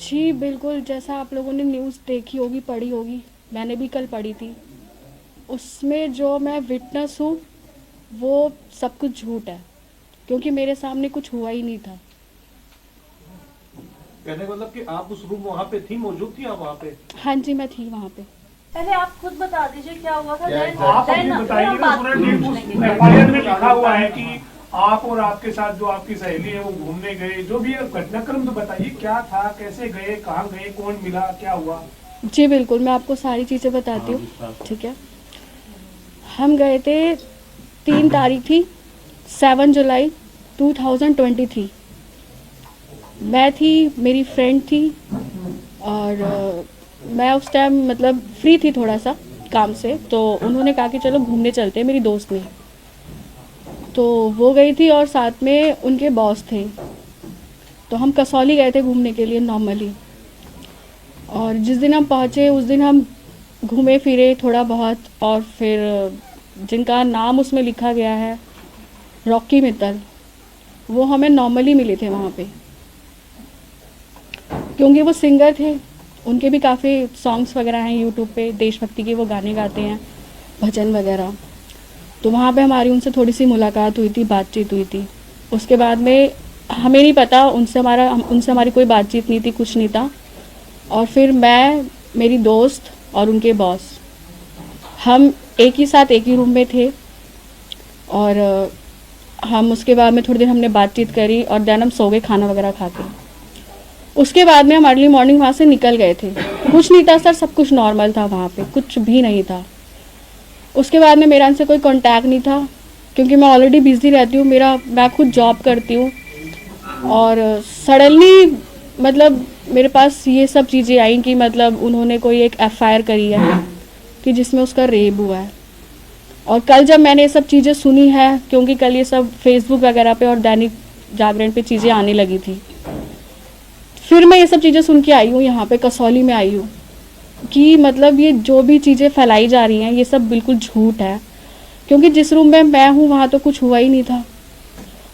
जी बिल्कुल, जैसा आप लोगों ने न्यूज़ देखी होगी, पढ़ी होगी, मैंने भी कल पढ़ी थी। उसमें जो मैं विटनेस हूँ, वो सब कुछ झूठ है, क्योंकि मेरे सामने कुछ हुआ ही नहीं था। कहने का मतलब कि आप उस रूम वहाँ पे थी, मौजूद थी आप वहाँ पे? हाँ जी, मैं थी वहाँ पे। पहले आप खुद बता दीजिए क्या हुआ था। आप अपनी बताइए ना, पूरा डिटेल एफआईआर में लिखा हुआ है कि आप और आपके साथ जो आपकी सहेली है वो घूमने गए, जो भी घटनाक्रम तो बताइए, क्या था, कैसे गए, कहाँ गए, कौन मिला, क्या हुआ? जी बिल्कुल, मैं आपको सारी चीज़ें बताती हूँ, ठीक है। हम गए थे, 3 तारीख थी, 7 जुलाई 2023। मैं थी, मेरी फ्रेंड थी, और मैं उस टाइम मतलब फ्री थी थोड़ा सा काम से, तो उन्होंने कहा कि चलो घूमने चलते हैं, मेरी दोस्त ने। तो वो गई थी और साथ में उनके बॉस थे। तो हम कसौली गए थे घूमने के लिए नॉर्मली। और जिस दिन हम पहुँचे उस दिन हम घूमे फिरे थोड़ा बहुत, और फिर जिनका नाम उसमें लिखा गया है रॉकी मित्तल, वो हमें नॉर्मली मिले थे वहाँ पे, क्योंकि वो सिंगर थे। उनके भी काफ़ी सॉन्ग्स वगैरह हैं यूट्यूब पे, देशभक्ति के वो गाने गाते हैं, भजन वगैरह। तो वहाँ पे हमारी उनसे थोड़ी सी मुलाकात हुई थी, बातचीत हुई थी। उसके बाद में हमें नहीं पता, उनसे हमारी कोई बातचीत नहीं थी, कुछ नहीं था। और फिर मैं, मेरी दोस्त और उनके बॉस, हम एक ही साथ एक ही रूम में थे। और हम उसके बाद में थोड़ी देर हमने बातचीत करी और देन हम सो गए खाना वगैरह खा के। उसके बाद में हम अर्ली मॉर्निंग वहाँ से निकल गए थे। कुछ नहीं था सर, सब कुछ नॉर्मल था वहाँ पे, कुछ भी नहीं था। उसके बाद में मेरा उनसे कोई कांटेक्ट नहीं था, क्योंकि मैं ऑलरेडी बिज़ी रहती हूँ, मैं खुद जॉब करती हूँ। और सडनली मतलब मेरे पास ये सब चीज़ें आई कि मतलब उन्होंने कोई एक एफआईआर करी है कि जिसमें उसका रेप हुआ है। और कल जब मैंने ये सब चीज़ें सुनी है, क्योंकि कल ये सब फेसबुक वगैरह पे और दैनिक जागरण पे चीज़ें आने लगी थी, फिर मैं ये सब चीज़ें सुन के आई हूँ, यहाँ पे कसौली में आई हूँ कि मतलब ये जो भी चीज़ें फैलाई जा रही हैं ये सब बिल्कुल झूठ है। क्योंकि जिस रूम में मैं हूँ वहाँ तो कुछ हुआ ही नहीं था।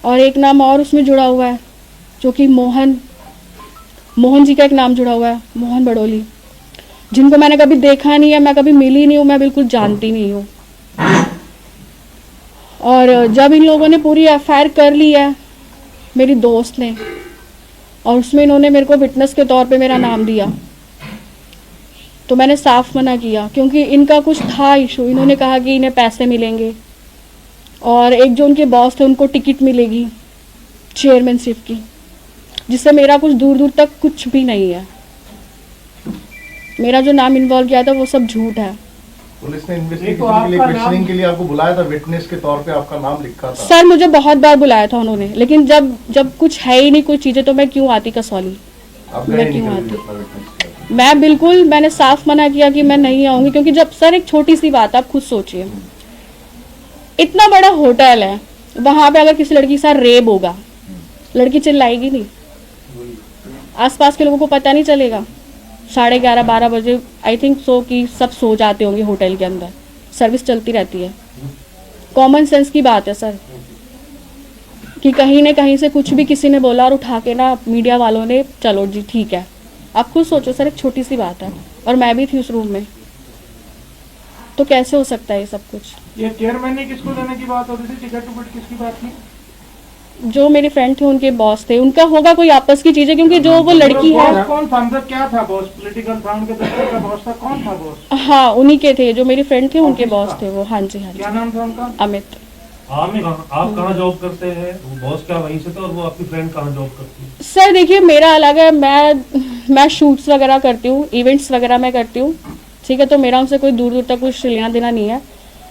और एक नाम और उसमें जुड़ा हुआ है, जो कि मोहन जी का एक नाम जुड़ा हुआ है, मोहन बड़ोली, जिनको मैंने कभी देखा नहीं है, मैं कभी मिली नहीं हूँ, मैं बिल्कुल जानती नहीं हूँ। और जब इन लोगों ने पूरी एफआईआर कर ली है, मेरी दोस्त ने, और उसमें इन्होंने मेरे को विटनेस के तौर पे मेरा नाम दिया, तो मैंने साफ मना किया, क्योंकि इनका कुछ था इशू। इन्होंने कहा कि इन्हें पैसे मिलेंगे, और एक जो उनके बॉस थे उनको टिकट मिलेगी चेयरमैनशिप की, जिससे मेरा कुछ दूर दूर तक कुछ भी नहीं है। मेरा जो नाम इन्वॉल्व किया था वो सब झूठ है। पुलिस ने इन्वेस्टिगेशन के लिए, क्वेश्चनिंग के लिए आपको बुलाया था, विटनेस के तौर पे आपका नाम लिखा था। सर मुझे बहुत बार बुलाया था उन्होंने, लेकिन जब कुछ है ही नहीं कोई चीज़ें, तो मैं क्यों आती कसौली? मैं क्यों आती? मैंने साफ मना किया कि मैं नहीं आऊँगी, क्योंकि जब सर एक छोटी सी बात आप खुद सोचिए, इतना बड़ा होटल है, वहाँ पे अगर किसी लड़की के साथ रेप होगा, लड़की चिल्लाएगी नहीं? आसपास के लोगों को पता नहीं चलेगा? 11:30-12 बजे आई थिंक सो कि सब सो जाते होंगे होटल के अंदर, सर्विस चलती रहती है। कॉमन सेंस की बात है सर, कि कहीं न कहीं से कुछ भी किसी ने बोला और उठा के ना मीडिया वालों ने, चलो जी ठीक है। आप खुद सोचो सर, एक छोटी सी बात है, और मैं भी थी उस रूम में, तो कैसे हो सकता है ये सब कुछ? ये चेयरमैन ने किसको देने की बात होती थी, टिकट टुकट किसकी बात थी? जो मेरे फ्रेंड थे उनके बॉस थे, उनका होगा कोई आपस की चीजें, क्योंकि जो वो लड़की है। कौन था अंदर, क्या था बॉस? पॉलिटिकल था, उनके दफ्तर का बॉस था, कौन था बॉस? हाँ उन्हीं के थे, जो मेरे फ्रेंड थे उनके बॉस थे वो। हाँ जी, हाँ क्या जी, नाम था उनका? अमित। आप कहाँ जॉब करते हैं? वो बॉस क्या वहीं से थे, और वो आपकी फ्रेंड कहाँ जॉब करती है? सर देखिए, मेरा अलग है, मैं शूट्स वगैरह करती हूँ, इवेंट्स वगैरह मैं करती हूँ, ठीक है। तो मेरा उनसे कोई दूर दूर तक कुछ लेना देना नहीं है।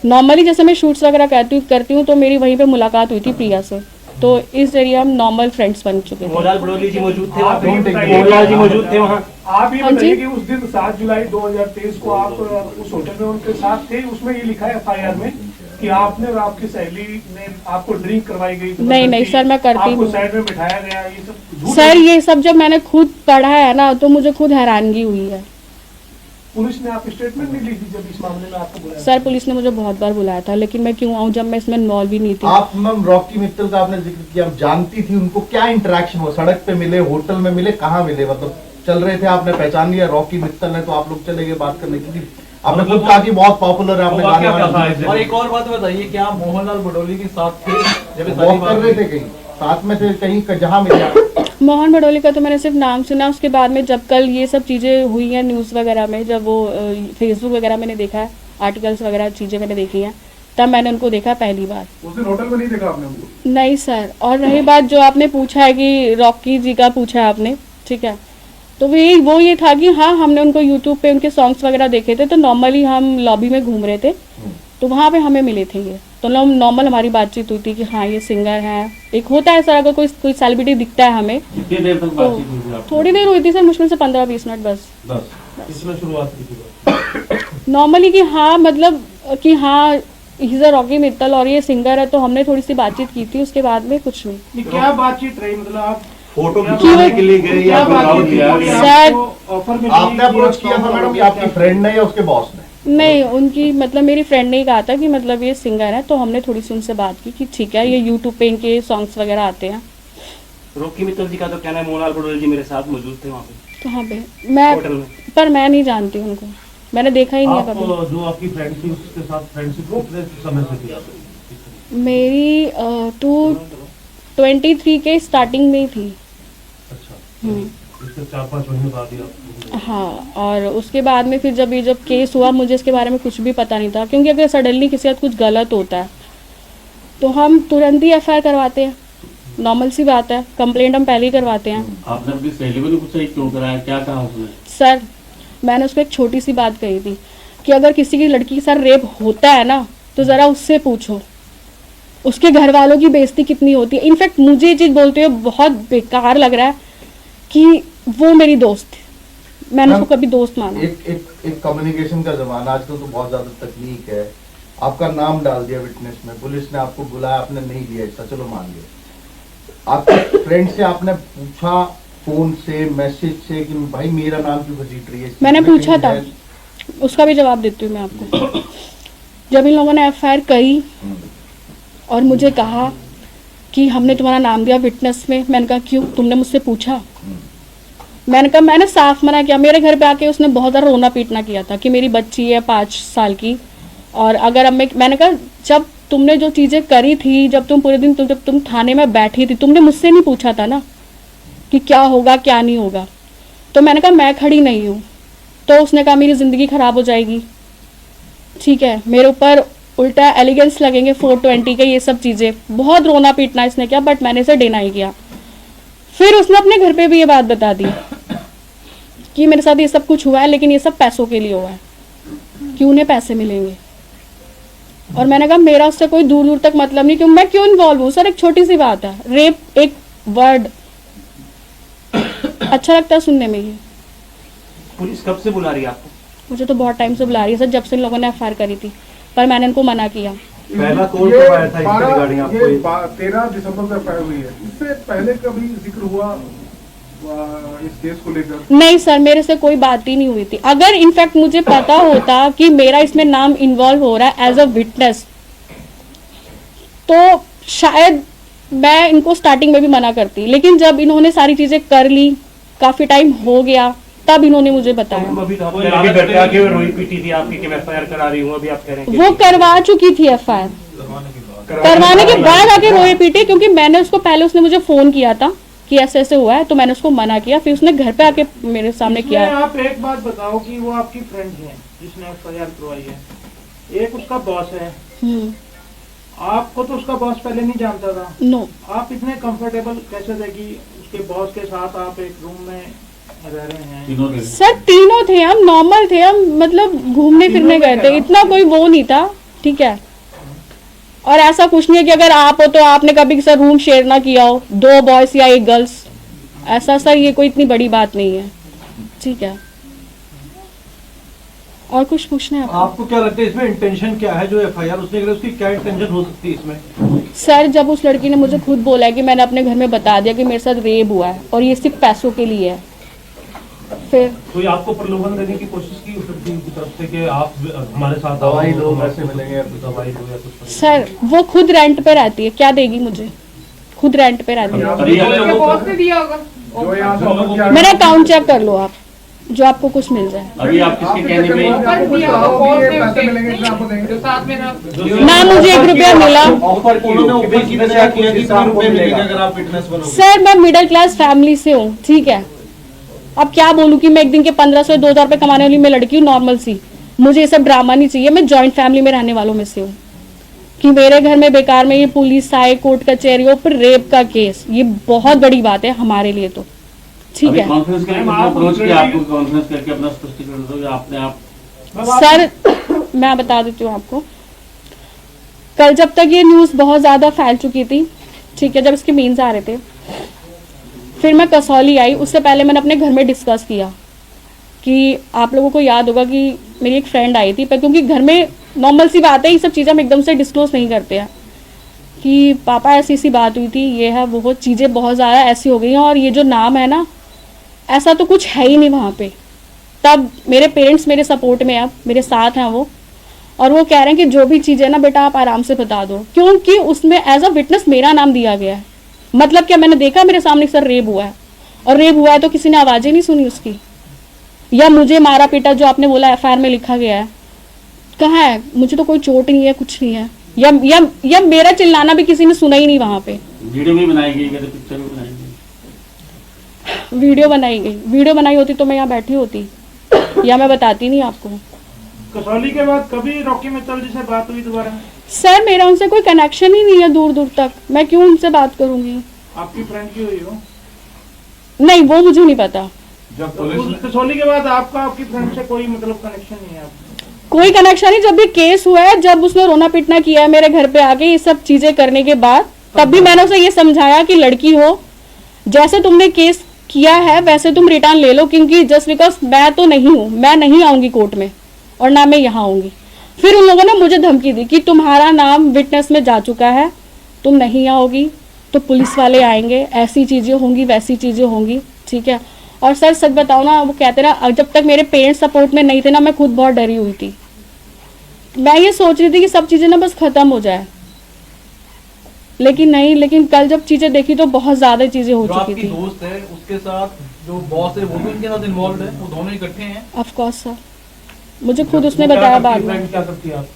नॉर्मली जैसे मैं शूट्स वगैरह करती हूँ, तो मेरी वहीं पे मुलाकात हुई थी प्रिया से, तो इस जरिए हम नॉर्मल फ्रेंड्स बन चुके थे। मोहनलाल बड़ोली जी मौजूद थे आप वहाँ? ये बताइए, मोहनलाल जी मौजूद थे वहाँ? आप ये हाँ बताइए जी। कि उस दिन 7 जुलाई 2023 को आप उस होटल में उनके साथ थे। उसमें ये लिखा है एफआईआर में कि आपने और आपकी सहेली ने आपको ड्रिंक करवाई गई थी। नहीं सर, मैं करती आपको नहीं। साइड में बिठाया गया, ये सब झूठ सर है। ये सब जब मैंने खुद पढ़ा है ना, तो मुझे खुद हैरानगी हुई है। पुलिस ने आप स्टेटमेंट नहीं ली थी जब इस मामले में आपको बुलाया? सर पुलिस ने मुझे बहुत बार बुलाया था, लेकिन मैं क्यों आऊँ जब मैं इसमें इन्वॉल्व ही नहीं थी। आप मैम रॉकी मित्तल का आपने जिक्र किया, आप जानती थी उनको, क्या इंटरेक्शन हुआ? सड़क पे मिले, होटल में मिले, कहाँ मिले, मतलब चल रहे थे, आपने पहचान लिया रॉकी मित्तल है, तो आप लोग चले गए बात करने, क्योंकि आपने खुद कहा कि बहुत पॉपुलर है, आपने गाने वाने और एक और बात बताइए, क्या आप मोहनलाल बडोली के साथ थे जब ये सारी वॉक कर बात रहे थे, कहीं साथ में थे, कहीं जहाँ मिले? मोहन भडोली का तो मैंने सिर्फ नाम सुना, उसके बाद में जब कल ये सब चीज़ें हुई हैं न्यूज़ वगैरह में, जब वो फेसबुक वगैरह मैंने देखा है, आर्टिकल्स वगैरह चीज़ें मैंने देखी हैं, तब मैंने उनको देखा पहली बार। उस दिन होटल में नहीं देखा आपने उनको? नहीं सर। और रही बात जो आपने पूछा है कि रॉकी जी का पूछा है आपने, ठीक है, तो वो ये था कि हाँ हमने उनको यूट्यूब पे उनके सॉन्ग्स वगैरह देखे थे, तो नॉर्मली हम लॉबी में घूम रहे थे, तो वहाँ पे हमें मिले थे ये, तो नॉर्मल हमारी बातचीत हुई थी कि हाँ ये सिंगर हैं। एक होता है सर, अगर कोई सेलिब्रिटी दिखता है हमें, कितनी देर तक बातचीत हुई थी आपकी? थोड़ी देर हुई थी सर, मुश्किल से 15-20 मिनट बस। किसने शुरुआत की थी? नॉर्मली कि हाँ मतलब कि हाँ he is a Rocky Mittal और ये सिंगर है, तो हमने थोड़ी सी बातचीत की थी, उसके बाद में कुछ नहीं। ये क्या बातचीत रही, मतलब आप फोटो खिंचवाने के लिए गए या बातचीत की? सर, ऑफर में आपने अप्रोच किया था मैडम, या आपकी फ्रेंड ने या उसके बॉस ने? नहीं, उनकी मतलब मेरी फ्रेंड ने ही कहा था कि मतलब ये सिंगर है, तो हमने थोड़ी सी उनसे बात की कि ठीक है, ये यूट्यूब पे इनके सॉन्ग्स वगैरह आते हैं। रॉकी मित्तल जी का तो कहना है मोहनलाल बडोली जी मेरे साथ मौजूद थे वहाँ पे कहाँ पे? मैं होटल में। पर मैं नहीं जानती उनको, मैंने देखा ही नहीं है आप कभी। जो आपकी फ्रेंड थी उसके साथ फ्रेंडशिप कितने समय से थी आपकी? मेरी 23 के स्टार्टिंग में ही थी। अच्छा, इसके 4-5 महीने बाद ही आप? हाँ, और उसके बाद में फिर जब केस हुआ, मुझे इसके बारे में कुछ भी पता नहीं था, क्योंकि अगर सडनली किसी के साथ कुछ गलत होता है तो हम तुरंत ही एफआईआर करवाते हैं, नॉर्मल सी बात है, कंप्लेंट हम पहले ही करवाते हैं। आपने अपनी सहेली को कुछ सही क्यों कराया, क्या कहा उसने? सर, मैंने उसको एक छोटी सी बात कही थी कि अगर किसी की लड़की के साथ रेप होता है ना, तो ज़रा उससे पूछो उसके घर वालों की बेइज्जती कितनी होती है। इनफैक्ट मुझे ये चीज़ बोलते हुए बहुत बेकार लग रहा है कि वो मेरी दोस्त थी, मैंने उसको कभी दोस्त माना। एक कम्युनिकेशन का जमाना, आजकल तो बहुत ज्यादा तकनीक है, आपका नाम डाल दिया विटनेस में, पुलिस ने आपको बुलाया, आपने नहीं लिया हिस्सा, चलो मान लिया, आपके फ्रेंड से आपने पूछा फोन से, मैसेज से कि भाई मेरा नाम क्यों घसीट रही है? मैंने पूछा था, उसका भी जवाब देती हूँ मैं आपको। जब इन लोगों ने एफआईआर करी और मुझे कहा कि हमने तुम्हारा नाम दिया विटनेस में, मैंने कहा क्यों, तुमने मुझसे पूछा? मैंने कहा, मैंने साफ मना किया। मेरे घर पे आके उसने बहुत ज़्यादा रोना पीटना किया था कि मेरी बच्ची है 5 साल की, और अगर अब मैंने कहा जब तुमने जो चीज़ें करी थी, जब तुम पूरे दिन जब तुम थाने में बैठी थी, तुमने मुझसे नहीं पूछा था ना कि क्या होगा क्या नहीं होगा। तो मैंने कहा मैं खड़ी नहीं हूँ, तो उसने कहा मेरी ज़िंदगी ख़राब हो जाएगी, ठीक है, मेरे ऊपर उल्टा एलिगेंस लगेंगे 420 के, ये सब चीज़ें, बहुत रोना पीटना इसने किया, बट मैंने इसे डिनाई किया। फिर उसने अपने घर पे भी ये बात बता दी कि मेरे साथ ये सब कुछ हुआ है, लेकिन ये सब पैसों के लिए हुआ है, कि उन्हें पैसे मिलेंगे। और मैंने कहा मेरा उससे कोई दूर दूर तक मतलब नहीं, क्यों मैं क्यों इन्वॉल्व हूँ सर? एक छोटी सी बात है, रेप एक वर्ड अच्छा लगता है सुनने में। ये पुलिस कब से बुला रही है आपको? मुझे तो बहुत टाइम से बुला रही है सर, जब से इन लोगों ने एफआईआर करी थी, पर मैंने इनको मना किया। पहला कॉल कब आया था इसके रिगार्डिंग आपको? 13 दिसंबर को एफआईआर हुई है, इससे पहले कभी जिक्र हुआ इस केस को लेकर? नहीं सर, मेरे से कोई बात ही नहीं हुई थी। अगर इनफैक्ट मुझे पता होता कि मेरा इसमें नाम इन्वॉल्व हो रहा है एज अ विटनेस, तो शायद मैं इनको स्टार्टिंग में भी मना करती, लेकिन जब इन्होंने सारी चीजें कर ली, काफी टाइम हो गया, तब इन्होंने मुझे बताया। अभी तो आपने अभी घर पे आके रोई पीटी थी आपकी कि मैं एफआईआर करा रही हूँ, अभी आप कह रहे हैं वो करवा चुकी थी एफआईआर, करवाने के बाद आके रोए पीटे, क्योंकि मैंने उसको पहले, उसने मुझे फोन किया था कि ऐसे ऐसे हुआ है, तो मैंने उसको मना किया, फिर उसने घर पे आके मेरे सामने किया। आप एक बात बताओ कि वो आपकी फ्रेंड है जिसने एफआईआर करवाई है, एक उसका बॉस है, आपको तो उसका बॉस पहले नहीं जानता था? नो। आप इतने कंफर्टेबल कैसे थे कि उसके बॉस के साथ आप एक रूम में रह रहे हैं? सर तीनों थे हम, नॉर्मल थे हम, मतलब घूमने फिरने गए थे, इतना कोई वो नहीं था, ठीक है। और ऐसा कुछ नहीं है कि अगर आप हो तो आपने कभी सर रूम शेयर ना किया हो, 2 बॉयज या 1 गर्ल्स, ऐसा सर ये कोई इतनी बड़ी बात नहीं है, ठीक है। और कुछ पूछना है आपको क्या लगता है इसमें इंटेंशन क्या है? जो एफआईआर उसने करी, उसकी क्या इंटेंशन हो सकती है इसमें? सर, जब उस लड़की ने मुझे खुद बोला है कि मैंने अपने घर में बता दिया कि मेरे साथ रेप हुआ है और ये सिर्फ पैसों के लिए है, फिर कोई आपको प्रलोभन देने की कोशिश की उस लड़की की तरफ से कि आप हमारे साथ आओ, दवाई दो, हम पैसे आपको मिलेंगे, दवाई दो या कुछ? सर वो खुद रेंट पे रहती है, क्या देगी मुझे? खुद रेंट पे रहती है। जो यहाँ से ऑफर किया मेरा अकाउंट चेक कर लो आप, जो आपको कुछ मिल जाए। अभी आप किसके कहने पे पैसे मिलेंगे इसमें आपको देंगे। ना मुझे 1 रुपया मिला। ऑफर उन्होंने ऑफर किया कि कितने रुपए मिलेंगे अगर आप विटनेस बनोगे? सर मैं मिडिल क्लास फैमिली से हूँ, ठीक है। अब क्या बोलूँ कि मैं एक दिन के 1500-2000 रुपए कमाने वाली मैं लड़की हूँ, नॉर्मल सी। मुझे ये सब ड्रामा नहीं चाहिए। मैं जॉइंट फैमिली में रहने वालों में से हूँ कि मेरे घर में बेकार में ये पुलिस आए, कोर्ट कचहरियों पर रेप का केस, ये बहुत बड़ी बात है हमारे लिए तो, ठीक है। कॉन्फ्रेंस करके अप्रोच किया आपको, कॉन्फ्रेंस करके अपना स्पष्टीकरण दो या आपने आप सर मैं बता देती हूँ आपको, कल जब तक ये न्यूज़ बहुत ज़्यादा फैल चुकी थी, ठीक है, जब इसके मीन्स आ रहे थे, फिर मैं कसौली आई। उससे पहले मैंने अपने घर में डिस्कस किया कि आप लोगों को याद होगा कि मेरी एक फ्रेंड आई थी, पर क्योंकि घर में नॉर्मल सी बात है, ये सब चीज़ें हम एकदम से डिस्क्लोज नहीं करते हैं कि पापा ऐसी सी बात हुई थी, ये है वो चीज़ें बहुत ज़्यादा ऐसी हो गई हैं, और ये जो नाम है ना, ऐसा तो कुछ है ही नहीं वहाँ पे। तब मेरे पेरेंट्स मेरे सपोर्ट में, अब मेरे साथ हैं वो, और वो कह रहे हैं कि जो भी चीज़ है ना बेटा आप आराम से बता दो, क्योंकि उसमें एज अ विटनेस मेरा नाम दिया गया है। मतलब क्या, मैंने देखा मेरे सामने सर रेप हुआ है, और रेप हुआ है तो किसी ने आवाज़ ही नहीं सुनी उसकी, या मुझे मारा पीटा जो आपने बोला एफआईआर में लिखा गया है, कहाँ है? मुझे तो कोई चोट नहीं है, कुछ नहीं है, या मेरा चिल्लाना भी किसी ने सुना ही नहीं वहाँ पे। वीडियो भी बनाई गई, पिक्चर भी बनाई गई? वीडियो बनाई गई, वीडियो बनाई होती तो मैं यहाँ बैठी होती, या मैं बताती नहीं आपको। कसौली के बाद कभी रॉकी मित्तल जी से बात हुई दोबारा? सर मेरा उनसे कोई कनेक्शन ही नहीं है दूर दूर तक, मैं क्यों उनसे बात करूंगी? आपकी फ्रेंड की हुई हो? नहीं वो मुझे नहीं पता। जब कसौली के बाद आपका आपकी फ्रेंड से कोई मतलब कनेक्शन नहीं है आपका? कोई कनेक्शन नहीं। जब भी केस हुआ है, जब उसने रोना पीटना किया है मेरे घर पे आके, ये सब चीजें करने के बाद, तब भी मैंने उसे ये समझाया कि लड़की हो, जैसे तुमने केस किया है वैसे तुम रिटर्न ले लो, क्योंकि जस्ट बिकॉज मैं तो नहीं हूँ, मैं नहीं आऊंगी कोर्ट में, और ना मैं यहाँ आऊंगी। फिर उन लोगों ने मुझे धमकी दी कि तुम्हारा नाम विटनेस में जा चुका है, तुम नहीं आओगी तो पुलिस वाले आएंगे, ऐसी चीजें होंगी, वैसी चीजें होंगी, ठीक है। और सर सच बताओ ना, वो कहते ना, जब तक मेरे पेरेंट्स सपोर्ट में नहीं थे ना, मैं खुद बहुत डरी हुई थी। मैं ये सोच रही थी कि सब चीजें ना बस खत्म हो जाए, लेकिन नहीं। लेकिन कल जब चीजें देखी तो बहुत ज्यादा चीजें हो जो चुकी आपकी थी। दोस्त है उसके साथ जो बॉस है वो भी उनके साथ इन्वॉल्व है, वो दोनों इकट्ठे हैं? ऑफ कोर्स सर, मुझे खुद उसने बताया बाद में। क्या करती है आप?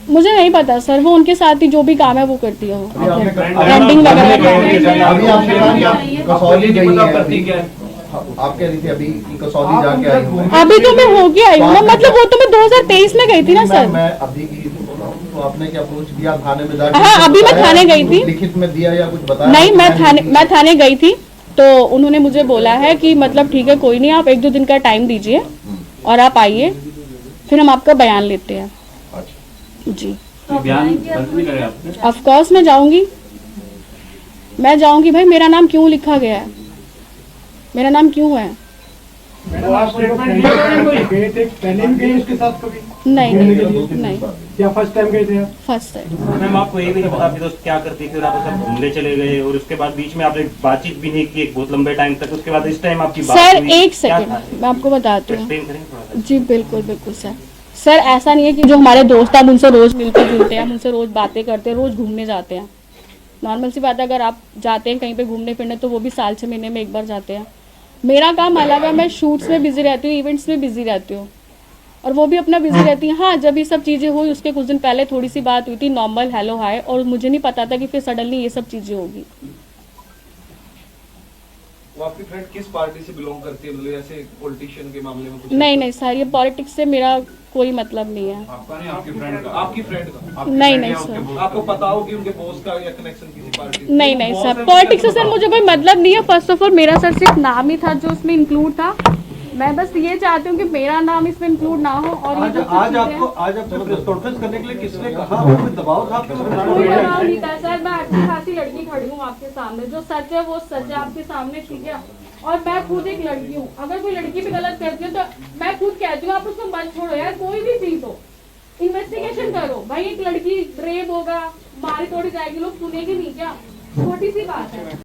मुझे नहीं पता सर, वो उनके साथ ही जो भी काम है वो करती है, वो आपने ब्रांडिंग वगैरह करती है। अभी आपने कहा कि आप कसौली गई हैं, करती क्या है? आप कह रही थी अभी कि कसौली जाके आई हूँ। अभी तो मैं होके आई हूँ ना, मतलब वो तो मैं 2023 में गई थी ना सर। मैं अभी की बोल रहा हूँ, तो आपने क्या अप्रोच दिया थाने में जाके? हाँ, अभी मैं थाने गई थी। लिखित में दिया या कुछ बताया? नहीं, मैं थाने गई थी, तो उन्होंने मुझे बोला है कि मतलब ठीक है कोई नहीं, आप 1-2 दिन का टाइम दीजिए और आप आइए, फिर हम आपका बयान लेते हैं। अच्छा। जी बयान दर्ज नहीं करे आपने? ऑफ कोर्स मैं जाऊंगी भाई। मेरा नाम क्यों लिखा गया है, मेरा नाम क्यों है? तो आप स्टेटमेंट लिए थे कोई? गए थे पहले भी गए उसके साथ कभी, नहीं या फर्स्ट टाइम गए थे आप? फर्स्ट है। मैम आपको ये भी नहीं पता आपकी दोस्त क्या करती थी, और आप सब घूमने चले गए, और उसके बाद बीच में आपने बातचीत भी नहीं की एक बहुत लंबे टाइम तक, उसके बाद इस टाइम आपकी बात सर हुई, एक क्या सेकंड था? मैं आपको बताती हूँ। एक्सप्लेन करें थोड़ा सा। जी बिल्कुल सर ऐसा नहीं है कि जो हमारे दोस्त हैं हम उनसे रोज मिलते जुलते हैं, हम उनसे रोज बातें करते हैं, रोज घूमने जाते हैं। नॉर्मल सी बात है, अगर आप जाते हैं कहीं पे घूमने फिरने तो वो भी साल 6 महीने में एक बार जाते हैं। मेरा काम अलग है, मैं शूट्स में बिजी रहती हूँ, इवेंट्स में बिजी रहती हूँ, और वो भी अपना बिजी रहती है। हाँ, जब ये सब चीज़ें हुई उसके कुछ दिन पहले थोड़ी सी बात हुई थी, नॉर्मल हेलो हाय, और मुझे नहीं पता था कि फिर सडनली ये सब चीज़ें होगी। वो आपकी फ्रेंड किस पार्टी से बिलोंग करती है, मतलब ऐसे पॉलिटिशियन के मामले में कुछ? नहीं सर, ये पॉलिटिक्स से मेरा कोई मतलब नहीं है। आपका नहीं, आपकी फ्रेंड का? आपकी फ्रेंड का? नहीं सर, आपको पता हो कि उनके बॉस का या कनेक्शन किसी पार्टी से? नहीं सर, पॉलिटिक्स से सर मुझे कोई मतलब नहीं है। फर्स्ट ऑफ ऑल मेरा सर सिर्फ नाम ही था जो उसमें इंक्लूड था। मैं बस ये चाहती हूँ कि मेरा नाम इसमें इंक्लूड ना हो। और ये जो आज आपको प्रेस कॉन्फ्रेंस करने के लिए किसने कहा? कोई दबाव था आपके ऊपर? कोई दबाव नहीं था सर, मैं अच्छी खासी लड़की खड़ी हूँ आपके सामने, जो सच है वो सच है आपके सामने, ठीक है। और मैं खुद एक लड़की हूँ, अगर कोई लड़की भी गलत करती है तो मैं खुद कहती हूँ आप उसको मत छोड़ो यार, कोई भी चीज हो इन्वेस्टिगेशन करो भाई। एक लड़की रेप होगा, मारी तोड़ी जाएगी, लोग सुनेंगे नहीं क्या? छोटी सी बात है।